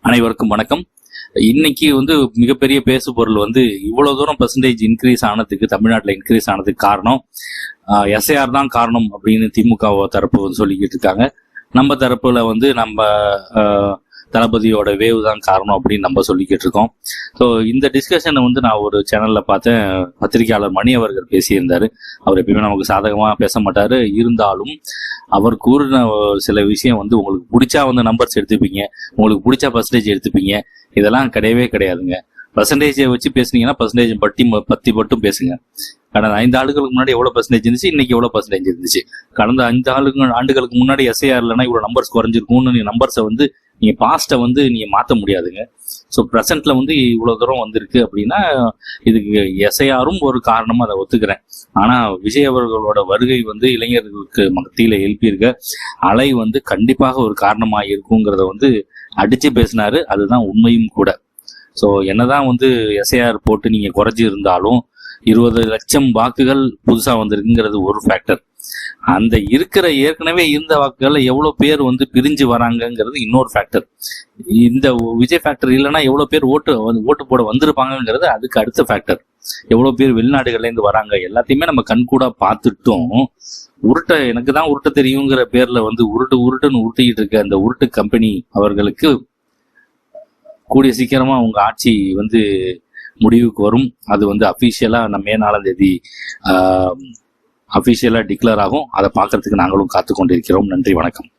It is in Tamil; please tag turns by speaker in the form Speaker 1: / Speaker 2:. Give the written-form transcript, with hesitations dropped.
Speaker 1: அனைவருக்கும் வணக்கம். இன்னைக்கு மிகப்பெரிய பேசு பொருள் இவ்வளவு தூரம் பெர்சன்டேஜ் இன்க்ரீஸ் ஆனதுக்கு, தமிழ்நாட்டில் இன்க்ரீஸ் ஆனதுக்கு காரணம் எஸ்ஐஆர் தான் காரணம் அப்படின்னு திமுக தரப்பு சொல்லிக்கிட்டு இருக்காங்க. நம்ம தரப்புல நம்ம தளபதியோட வேவ் தான் காரணம் அப்படின்னு நம்ம சொல்லிக்கிட்டு இருக்கோம். ஸோ இந்த டிஸ்கஷனை நான் ஒரு சேனல்ல பார்த்தேன். பத்திரிகையாளர் மணி அவர்கள் பேசியிருந்தாரு. அவர் எப்பயுமே நமக்கு சாதகமாக பேச மாட்டாரு. இருந்தாலும் அவர் கூறின சில விஷயம் உங்களுக்கு பிடிச்சா நம்பர்ஸ் எடுத்துப்பீங்க, உங்களுக்கு பிடிச்சா பர்சன்டேஜ் எடுத்துப்பீங்க. இதெல்லாம் கிடையவே கிடையாதுங்க. பர்சன்டேஜை வச்சு பேசுனீங்கன்னா பர்சன்டேஜ் பத்தி மட்டும் பேசுங்க. கடந்த 5 ஆண்டுகளுக்கு முன்னாடி எவ்வளவு பர்சன்டேஜ் இருந்துச்சு, இன்னைக்கு எவ்வளவு பர்சன்டேஜ் இருந்துச்சு, கடந்த 5 ஆண்டுகளுக்கு முன்னாடி எஸ்ஐஆர் இல்லைன்னா இவ்வளவு நம்பர்ஸ் குறைஞ்சிருக்கும்னு நீங்க நம்பர்ஸை நீங்க பாஸ்ட்டை நீங்க மாற்ற முடியாதுங்க. ஸோ ப்ரெசென்ட்ல இவ்வளவு தூரம் வந்திருக்கு அப்படின்னா இதுக்கு எஸ்ஐஆரும் ஒரு காரணமா அதை ஒத்துக்கிறேன். ஆனா விஜய் அவர்களோட வருகை இளைஞர்களுக்கு மத்தியில எழுப்பியிருக்க அலை கண்டிப்பாக ஒரு காரணமா இருக்குங்கிறத அடிச்சு பேசினாரு. அதுதான் உண்மையும் கூட. ஸோ என்னதான் எஸ்ஐஆர் போட்டு நீங்க குறைஞ்சி இருந்தாலும் 20 லட்சம் வாக்குகள் புதுசா வந்திருக்குங்கிறது ஒரு ஃபேக்டர். அந்த ஏற்கனவே இருந்த வாக்குகள் எவ்வளவு பேர் பிரிஞ்சு வராங்கிறது இன்னொரு ஃபேக்டர். இந்த விஜய் ஃபேக்டர் இல்லைன்னா எவ்வளவு பேர் ஓட்டு போட வந்திருப்பாங்கிறது அதுக்கு அடுத்த ஃபேக்டர். எவ்வளவு பேர் வெளிநாடுகள்ல இருந்து வராங்க எல்லாத்தையுமே நம்ம கண்கூடா பார்த்துட்டும் எனக்கு தான் உருட்ட தெரியுங்கிற பேர்ல உருட்டுன்னு உருட்டிக்கிட்டு இருக்க அந்த உருட்டு கம்பெனி அவர்களுக்கு கூடிய சீக்கிரமா உங்க ஆட்சி முடிவுக்கு வரும். அது அஃபீஷியலா நம்ம மே 4ஆம் தேதி அஃபீஷியலா டிக்ளேர் ஆகும். அதை பார்க்கறதுக்கு நாங்களும் காத்து கொண்டிருக்கிறோம். நன்றி, வணக்கம்.